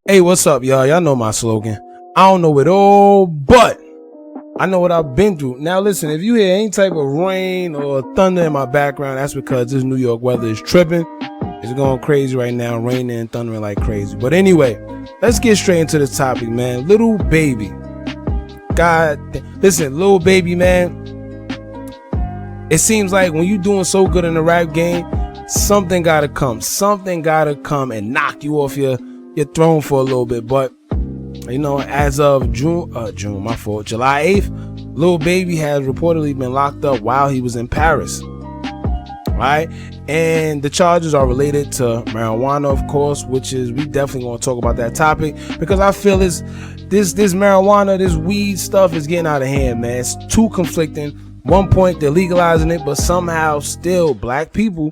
Hey, what's up, y'all? Y'all know my slogan. I don't know it all, but I know what I've been through. Now, listen, if you hear any type of rain or thunder in my background, that's because this New York weather is tripping. It's going crazy right now, raining and thundering like crazy. But anyway, let's get straight into this topic, man. Lil Baby. Listen, Lil Baby, man. It seems like when you're doing so good in the rap game, something gotta come. Something gotta come and knock you off your throne for a little bit. But you know, as of July 8th, Lil Baby has reportedly been locked up while he was in Paris. Right? And the charges are related to marijuana, of course, which is, we definitely want to talk about that topic, because I feel this marijuana, this weed stuff is getting out of hand, man. It's too conflicting. One point they're legalizing it, but somehow still black people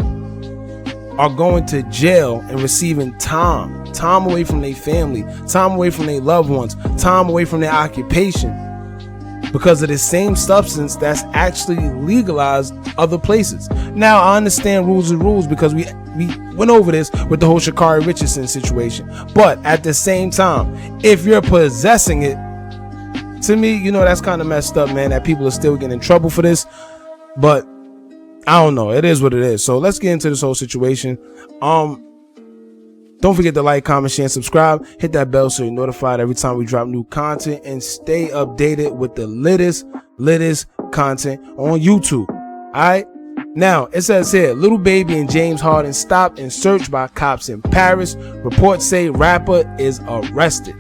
are going to jail and receiving time away from their family, time away from their loved ones, time away from their occupation, because of the same substance that's actually legalized other places. Now, I understand rules are rules, because we went over this with the whole Sha'Carri Richardson situation. But at the same time, if you're possessing it, to me, you know, that's kind of messed up, man, that people are still getting in trouble for this. But I don't know. It is what it is. So let's get into this whole situation. Don't forget to like, comment, share, and subscribe. Hit that bell so you're notified every time we drop new content, and stay updated with the latest content on YouTube. All right. Now, it says here, Lil Baby and James Harden stopped and searched by cops in Paris. Reports say rapper is arrested.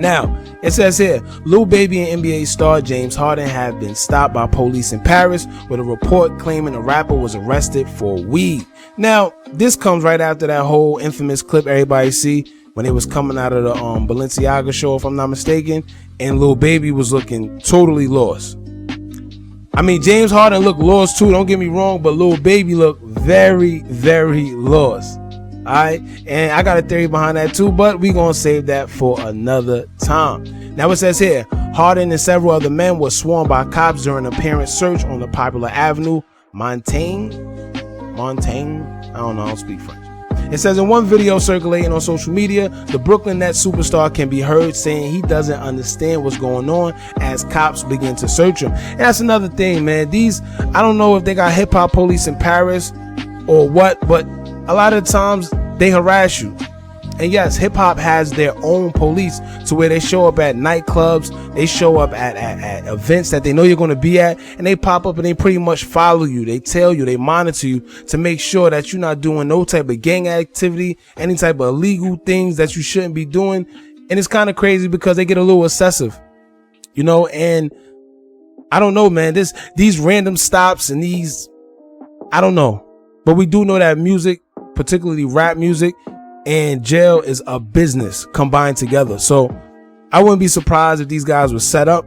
Now, it says here, Lil Baby and NBA star James Harden have been stopped by police in Paris, with a report claiming the rapper was arrested for weed. Now, this comes right after that whole infamous clip everybody see when they was coming out of the Balenciaga show, if I'm not mistaken, and Lil Baby was looking totally lost. I mean, James Harden looked lost too, don't get me wrong, but Lil Baby looked very, very lost. Alright, and I got a theory behind that too, but we gonna save that for another time. Now, it says here, Harden and several other men were sworn by cops during an apparent search on the popular avenue Montaigne. I don't know, I don't speak French. It says in one video circulating on social media, the Brooklyn Nets superstar can be heard saying he doesn't understand what's going on as cops begin to search him. And that's another thing, man. I don't know if they got hip hop police in Paris or what, but a lot of times they harass you. And yes, hip hop has their own police, to where they show up at nightclubs, they show up at events that they know you're going to be at, and they pop up and they pretty much follow you. They tell you, they monitor you to make sure that you're not doing no type of gang activity, any type of illegal things that you shouldn't be doing. And it's kind of crazy because they get a little excessive, you know. And I don't know, man, these random stops and I don't know, but we do know that music, particularly rap music, and jail is a business combined together. So I wouldn't be surprised if these guys were set up,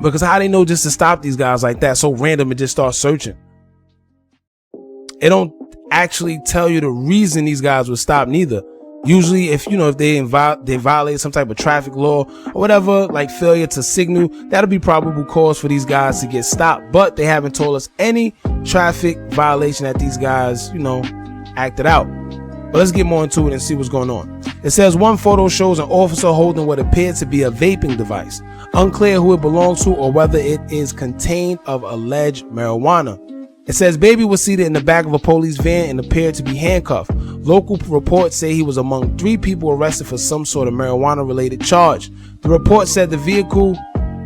because how they know just to stop these guys like that so random and just start searching? It don't actually tell you the reason these guys were stopped neither. Usually if they violate some type of traffic law or whatever, like failure to signal, that'll be probable cause for these guys to get stopped. But they haven't told us any traffic violation that these guys acted out. But let's get more into it and see what's going on. It says one photo shows an officer holding what appears to be a vaping device. Unclear who it belongs to or whether it is contained of alleged marijuana. It says Baby was seated in the back of a police van and appeared to be handcuffed. Local reports say he was among 3 people arrested for some sort of marijuana related charge. The report said the vehicle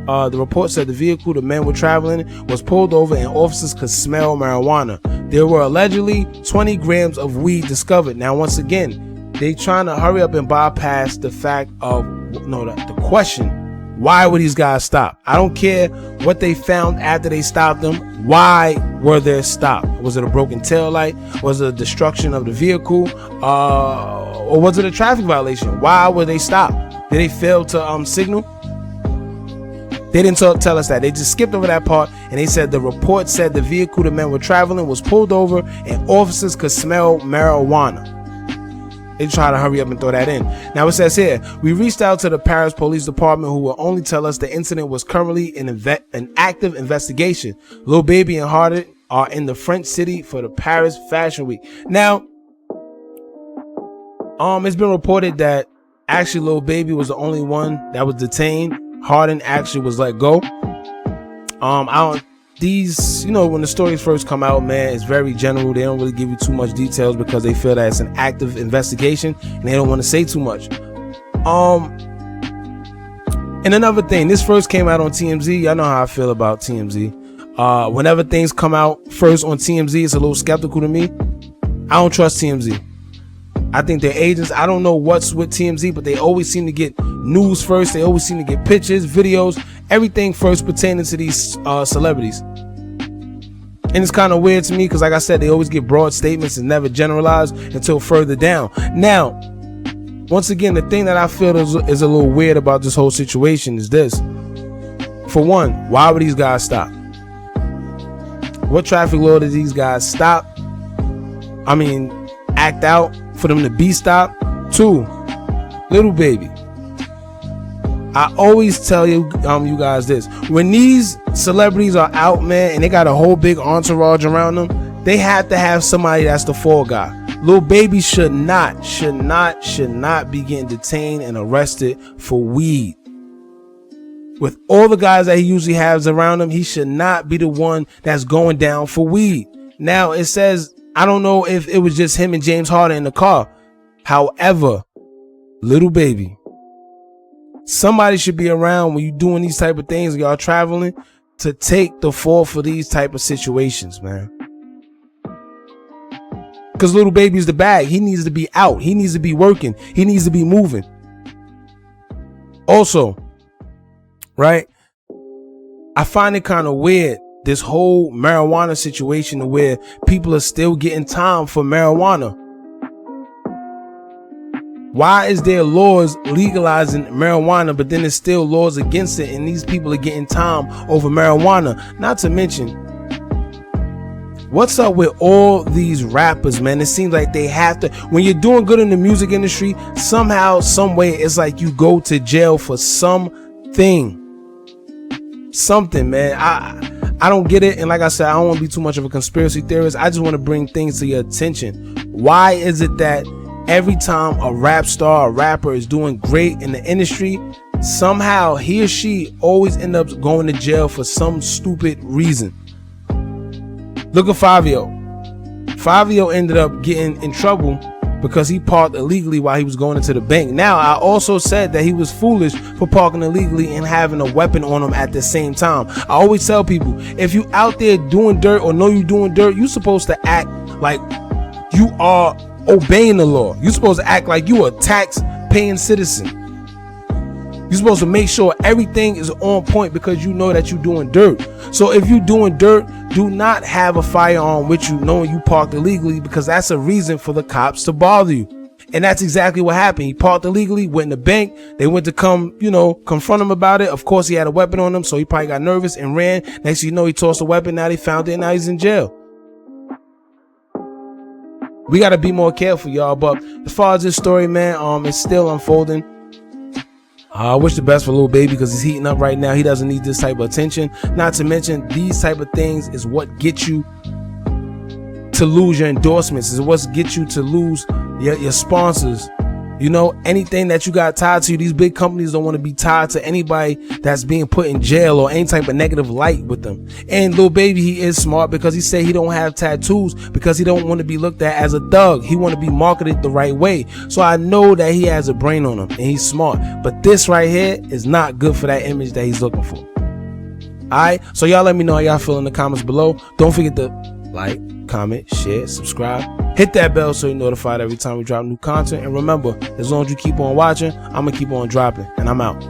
the men were traveling was pulled over and officers could smell marijuana. There were allegedly 20 grams of weed discovered. Now, once again, they trying to hurry up and bypass the fact of the question, why would these guys stop? I don't care what they found after they stopped them. Why were they stopped? Was it a broken tail light? Was it a destruction of the vehicle? Or was it a traffic violation? Why were they stopped? Did they fail to signal? They didn't tell us that. They just skipped over that part, and they said the report said the vehicle the men were traveling was pulled over and officers could smell marijuana. They try to hurry up and throw that in. Now, it says here, we reached out to the Paris Police Department, who will only tell us the incident was currently in an active investigation. Lil Baby and Harden are in the French city for the Paris Fashion Week. Now, it's been reported that Actually, Lil Baby was the only one that was detained. Harden actually was let go. These, when the stories first come out, man, it's very general. They don't really give you too much details because they feel that it's an active investigation and they don't want to say too much. And another thing, this first came out on TMZ. Y'all know how I feel about TMZ. Whenever things come out first on TMZ, it's a little skeptical to me. I don't trust TMZ. I think their agents, I don't know what's with TMZ, but they always seem to get news first. They always seem to get pictures, videos, everything first pertaining to these celebrities. And it's kind of weird to me because, like I said, they always get broad statements and never generalize until further down. Now, once again, the thing that I feel is a little weird about this whole situation is this. For one, why would these guys stop? What traffic law did these guys stop? I mean, act out for them to be stopped? Two, Lil Baby. I always tell you guys this. When these celebrities are out, man, and they got a whole big entourage around them, they have to have somebody that's the fall guy. Lil Baby should not be getting detained and arrested for weed. With all the guys that he usually has around him, he should not be the one that's going down for weed. Now, it says, I don't know if it was just him and James Harden in the car. However, Lil Baby, somebody should be around when you're doing these type of things, y'all traveling, to take the fall for these type of situations, man. Because Lil Baby's the bag. He needs to be out. He needs to be working. He needs to be moving. Also, right, I find it kind of weird, this whole marijuana situation where people are still getting time for marijuana. Why is there laws legalizing marijuana, but then there's still laws against it, and these people are getting time over marijuana? Not to mention, what's up with all these rappers, man? It seems like they have to, when you're doing good in the music industry, somehow, some way, it's like you go to jail for something, man. I don't get it. And like I said, I don't want to be too much of a conspiracy theorist. I just want to bring things to your attention. Why is it that every time a rap star, a rapper is doing great in the industry, somehow he or she always end up going to jail for some stupid reason? Look at Fabio. Fabio ended up getting in trouble because he parked illegally while he was going into the bank. Now, I also said that he was foolish for parking illegally and having a weapon on him at the same time. I always tell people, if you out there doing dirt or know you doing dirt, you're supposed to act like you are obeying the law. You're supposed to act like you a tax-paying citizen. You're supposed to make sure everything is on point because you know that you're doing dirt. So if you're doing dirt, do not have a firearm with you knowing you parked illegally, because that's a reason for the cops to bother you. And that's exactly what happened. He parked illegally, went in the bank. They went to come, confront him about it. Of course, he had a weapon on him, so he probably got nervous and ran. Next thing you know, he tossed the weapon. Now they found it, and now he's in jail. We got to be more careful, y'all. But as far as this story, man, it's still unfolding. I wish the best for Lil Baby because he's heating up right now. He doesn't need this type of attention. Not to mention, these type of things is what get you to lose your endorsements. Is what gets you to lose your sponsors. Anything that you got tied to, these big companies don't want to be tied to anybody that's being put in jail or any type of negative light with them. And Lil Baby, he is smart because he said he don't have tattoos because he don't want to be looked at as a thug. He want to be marketed the right way. So I know that he has a brain on him and he's smart. But this right here is not good for that image that he's looking for. Alright, so y'all let me know how y'all feel in the comments below. Don't forget to like, comment, share, subscribe. Hit that bell so you're notified every time we drop new content. And remember, as long as you keep on watching, I'm going to keep on dropping. And I'm out.